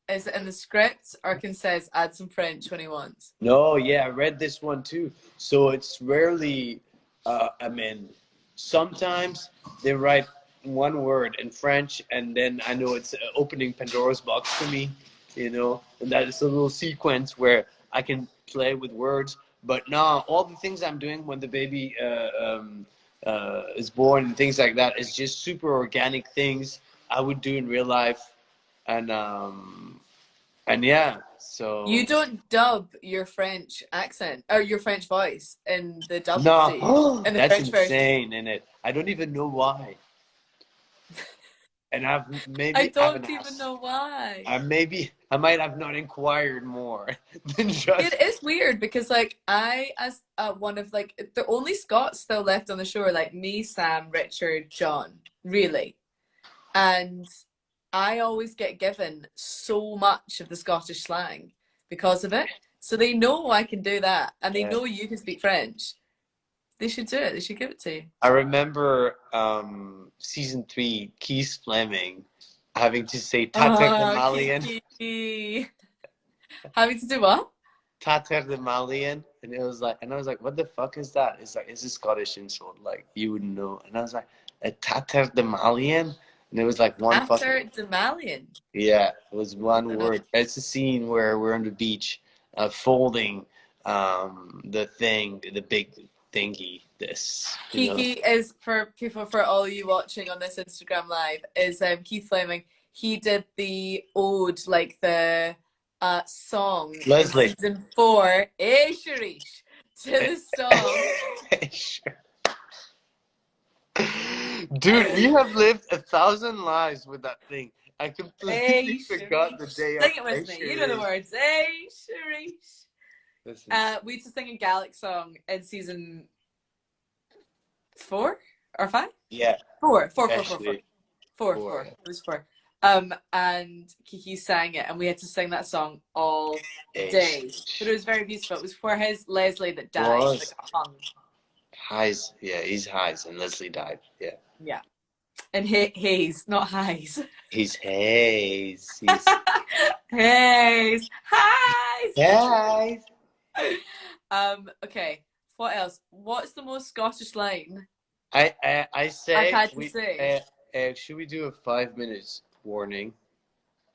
is it in the script or can says add some French when he wants? no, yeah, I read this one too. So it's rarely, I mean, sometimes they write one word in French, and then I know it's opening Pandora's box for me, and that is a little sequence where I can play with words. But no, all the things I'm doing when the baby is born and things like that is just super organic things I would do in real life, and yeah, You so. don't dub your French accent or your French voice in the dub, do you? No, In the that's French version. insane in it. I don't even know why. And I maybe I haven't don't even asked. know why. I might have not inquired more than just. It is weird because like I as one of like the only Scots still left on the shore, like me, Sam, Richard, John, really. And I always get given so much of the Scottish slang because of it. So they know I can do that and they Yeah. know you can speak French. They should do it. They should give it to you. I remember season 3, Keith Fleming having to say Tater de Oh, Malian, Kiki. Having to do what? Tater de Malian, and I was like, what the fuck is that? It's like, it's a Scottish insult, like you wouldn't know. And I was like, a Tater de Malian, and it was like one fucking. After Demalion. Yeah, it was I one don't know. word. It's a scene where we're on the beach, folding the big thingy. Kiki is for people, for all you watching on this Instagram live, is Keith Fleming. He did the ode, like the song in Leslie. season 4, eh, Sharish, to the song. Sure. Dude, we have lived 1,000 lives with that thing. I completely Eh, forgot the Sharish. day of Sing it with me. You know the Sharish. words. Eh, Sharish. This is We used to sing a Gaelic song in season 4 or 5? yeah, 4. actually Four. for It was 4. And Kiki sang it, and we had to sing that song all day. But it was very beautiful. It was for his Leslie that died, that was got hung. Highs. Yeah, he's Highs, and Leslie died. Yeah. Yeah. And Hayes, not Highs. He's Hayes. He's Hayes. Highs. Hayes. Okay. What else? What's the most Scottish line I I've say had to we say? should we do a 5 minutes warning?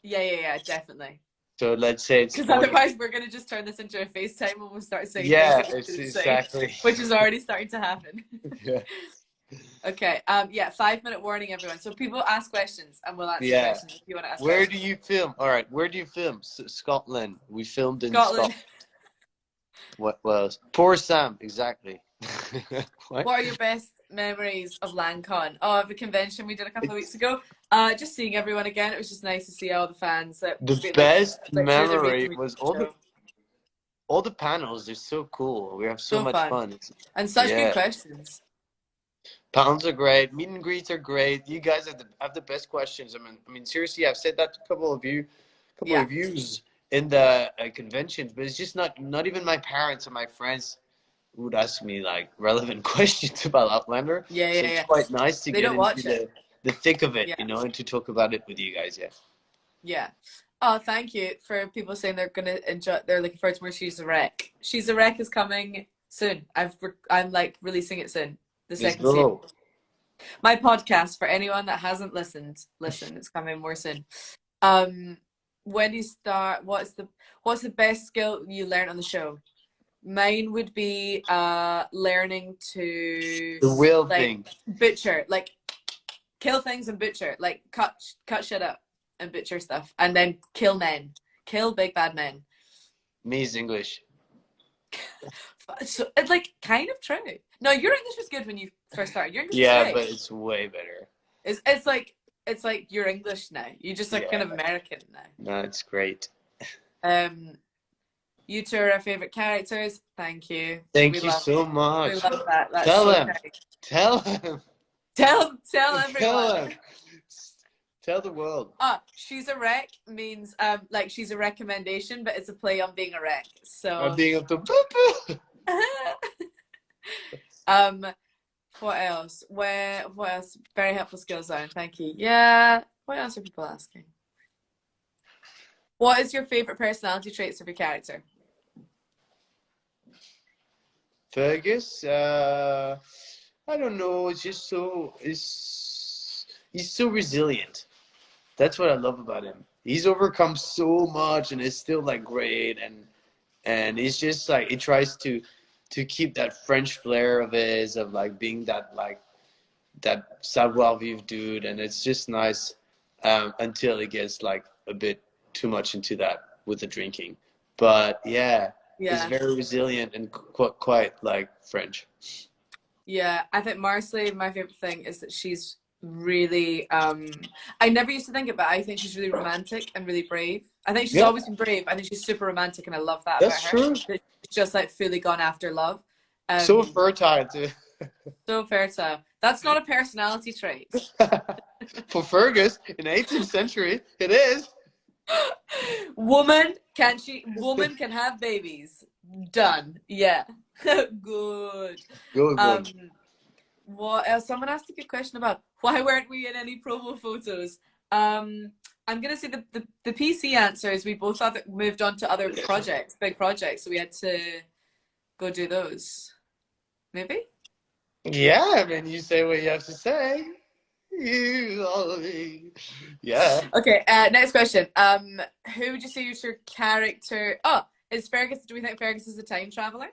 Yeah, definitely. So let's say it's Because 40. otherwise, we're gonna just turn this into a FaceTime and we'll start saying things Yeah, that we it's shouldn't say, exactly. which is already starting to happen. Yeah. Okay. Yeah. 5-minute warning, everyone. So people ask questions, and we'll answer Yeah. questions if you want to ask Where questions. do you film? All right. Where do you film? Scotland. We filmed in Scotland. Scotland. What else? Poor Sam. Exactly. What? What are your best memories of LangCon? Oh, the convention we did a couple of weeks ago. Just seeing everyone again. It was just nice to see all the fans. That The like best literally the reason memory we did was the show. all the panels. They're so cool. We have so So much fun fun. and such good Yeah. questions. Pounds are great. Meet and greets are great. You guys have the best questions. I mean, seriously, I've said that to a couple of Yeah. reviews in the conventions, but it's just not even my parents and my friends would ask me like relevant questions about Outlander. Yeah, So yeah, it's yeah. quite nice to They get don't into watch it. the thick of it, Yeah, you know, and to talk about it with you guys. Yeah. yeah. Oh, thank you for people saying they're gonna enjoy. They're looking forward to more She's a Wreck. She's a Wreck is coming soon. I'm like releasing it soon. The Let's second season. go. My podcast for anyone that hasn't listened, listen. It's coming more soon. Um, when you start, what's the best skill you learned on the show? Mine would be learning to The will like thing. butcher, like kill things and butcher, like cut shit up and butcher stuff, and then kill men, kill big bad men. Me is English. So it's like kind of true. No, your English was good when you first started. Your English was Yeah, great. but it's way better. It's like you're English now. You're just like kind Yeah. of American now. No, it's great. You two are our favorite characters. Thank you. Thank We you love so we much. love that. That's Tell so him. kind. Tell him. Tell Tell everyone. him. Tell the world. She's a wreck means like she's a recommendation, but it's a play on being a wreck. I'm So being up to boo. um what else? What else? Very helpful skill zone, thank you. Yeah. What else are people asking? What is your favorite personality traits of your character? Fergus, I don't know. It's just he's so resilient. That's what I love about him. He's overcome so much and is still like great, and he's just like he tries to keep that French flair of his of like being that savoir-vivre dude, and it's just nice until it gets like a bit too much into that with the drinking. But yeah, he's Yeah. very resilient and quite like French. Yeah, I think Marsley, my favorite thing is that she's really I never used to think it, but I think she's really romantic and really brave. I think she's Yeah, always been brave. I think she's super romantic and I love that about that's her. true. That she's just like fully gone after love. So fertile too. So fertile. That's not a personality trait. For Fergus in the 18th century, it is. Woman can have babies. Done. Yeah. Good. Good. What else? Someone asked a good question about why weren't we in any promo photos? I'm gonna say the PC answer is we both have moved on to other projects, big projects, so we had to go do those. Maybe? Yeah, I mean, you say what you have to say. Yeah. Okay, next question. Who would you say is your character? Oh, is Fergus, do we think Fergus is a time traveler?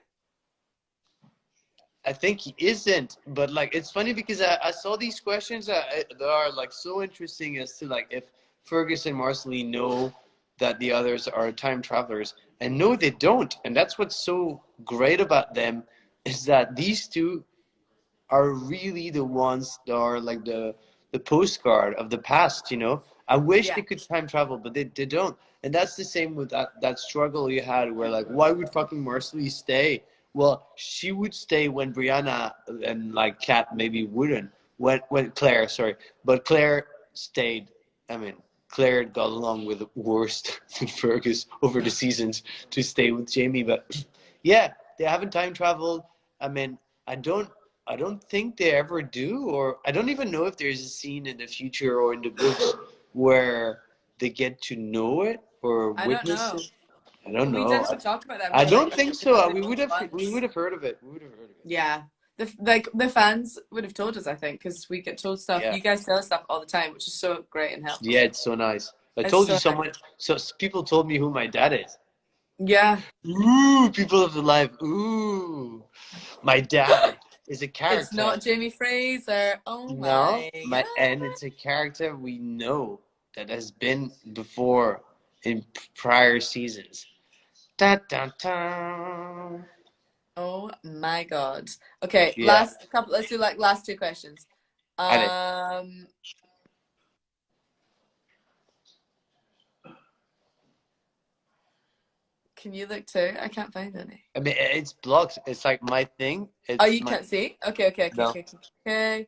I think he isn't, but like it's funny because I saw these questions that are like so interesting as to like if Fergus and Marceline know that the others are time travelers, and no, they don't, and that's what's so great about them is that these two are really the ones that are like the postcard of the past, you know. I wish Yeah. they could time travel, but they don't. And that's the same with that struggle you had where like why would fucking Marcelly stay? Well, she would stay when Brianna and like Kat maybe wouldn't. When Claire, sorry. But Claire stayed. I mean, Claire got along with the worst than Fergus over the seasons to stay with Jamie. But yeah, they haven't time traveled. I mean, I don't I don't think they ever do, or I don't even know if there's a scene in the future or in the books where they get to know it or I don't witness know. it. I don't We know. didn't talk about that. We I were like, don't we think only know so. they both We once. would have heard of it. We would have heard of it. Yeah. The fans would have told us, I think, because we get told stuff. Yeah. You guys tell us stuff all the time, which is so great and helpful. Yeah, it's so nice. I It's told you so someone. So people told me who my dad is. Yeah. Ooh, people of the life. Ooh, my dad is a character. It's not Jamie Fraser. Oh No, my and it's a character we know that has been before in prior seasons. Da, da, da. Oh my God. Okay, Yeah, last couple. Let's do like last two questions. I Can you look too? I can't find any. mean, it's blocked. It's like my thing. It's Oh, you my, can't see? Okay. no. Okay.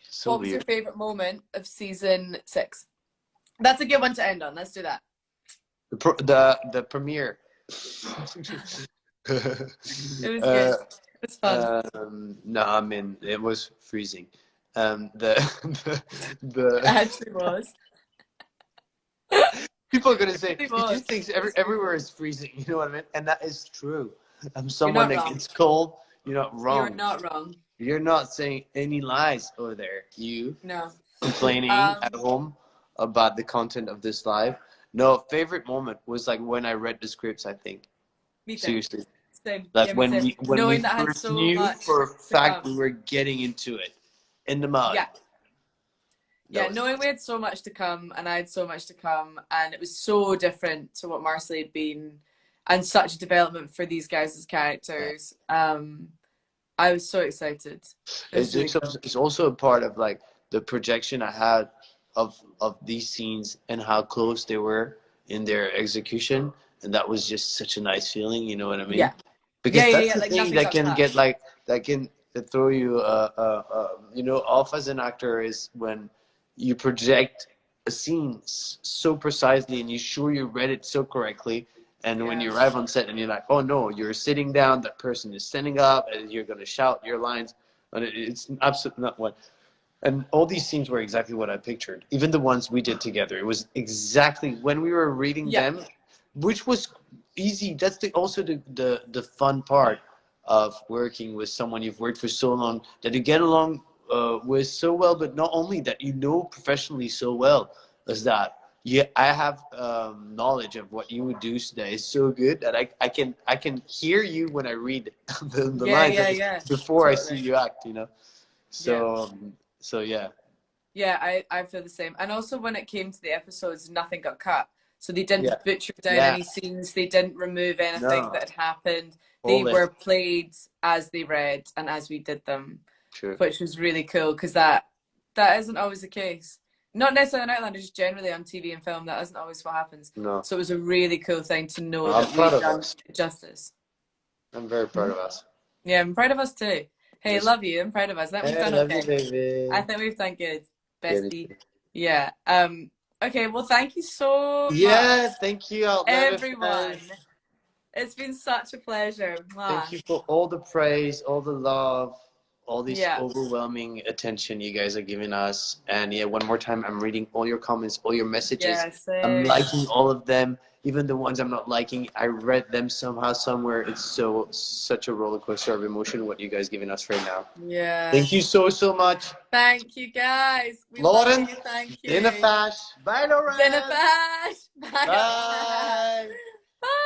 So What was your weird. favorite moment of season 6? That's a good one to end on. Let's do that. The premiere. It was good. It was fun. No, I mean it was freezing. The It actually was. people are gonna It say really he just was. thinks It was everywhere freezing. is freezing. You know what I mean? And that is true. I'm You're someone not that wrong. gets cold. You're not You're wrong. not wrong. You're not saying any lies over there. You No. complaining at home about the content of this live. No, favorite moment was like when I read the scripts. I think Me too. seriously, Same. like Yeah, me too. when we Knowing that I had first so knew much for a to fact come. we were getting into it in the mud. Yeah. That Yeah, was knowing we had so much to come and I had so much to come and it was so different to what Marsley had been and such a development for these guys as yeah. characters. I was so excited. It was really cool. It's also a part of like the projection I had of these scenes and how close they were in their execution, and that was just such a nice feeling. You know what I mean? Yeah. Because Yeah, yeah, that's yeah. the Like thing nothing that got can cut. get like that can throw you you know off as an actor is when you project a scene so precisely and you're sure you read it so correctly, and when Yeah. you arrive on set and you're like, oh no, you're sitting down, that person is standing up, and you're going to shout your lines. And it's absolutely not what. And all these scenes were exactly what I pictured. Even the ones we did together, it was exactly when we were reading Yeah. them, which was easy. That's also the fun part of working with someone you've worked for so long that you get along with so well. But not only that, you know professionally so well as that. Yeah, I have knowledge of what you would do today. It's so good that I can hear you when I read the Yeah, lines yeah, yeah. before I see Totally. you act. You know. Yeah. So, so yeah, Yeah, I feel the same. And also when it came to the episodes, nothing got cut. So they yeah, didn't butcher down yeah. any scenes, they didn't remove anything No, that had happened. They all were it. played as they read and as we did them, True. which was really cool because that isn't always the case. Not necessarily on Outlander, just generally on TV and film, that isn't always what happens. No, So it was a really cool thing to know I'm that proud we'd of done us. it justice. I'm very proud of us. Yeah, I'm proud of us too. Hey, Just, love you. I'm proud of us. I think we've hey, done love you, okay. I baby. think we've done good, Yeah, me bestie. too. Yeah. Okay, well, thank you so much, Yeah, thank you, Outlander everyone. fans. It's been such a pleasure. Thank Mwah. you for all the praise, all the love, all this Yeah. overwhelming attention you guys are giving us. And yeah, one more time, I'm reading all your comments, all your messages. Yeah, I'm same. liking all of them, even the ones I'm not liking. I read them somehow, somewhere. It's such a roller coaster of emotion what you guys giving us right now. Yeah. Thank you so much. Thank you, guys. We love Lauren, you. Thank Dinner you. Fash. Bye, Lauren. Dinner bash. Bye. Bye. Bye.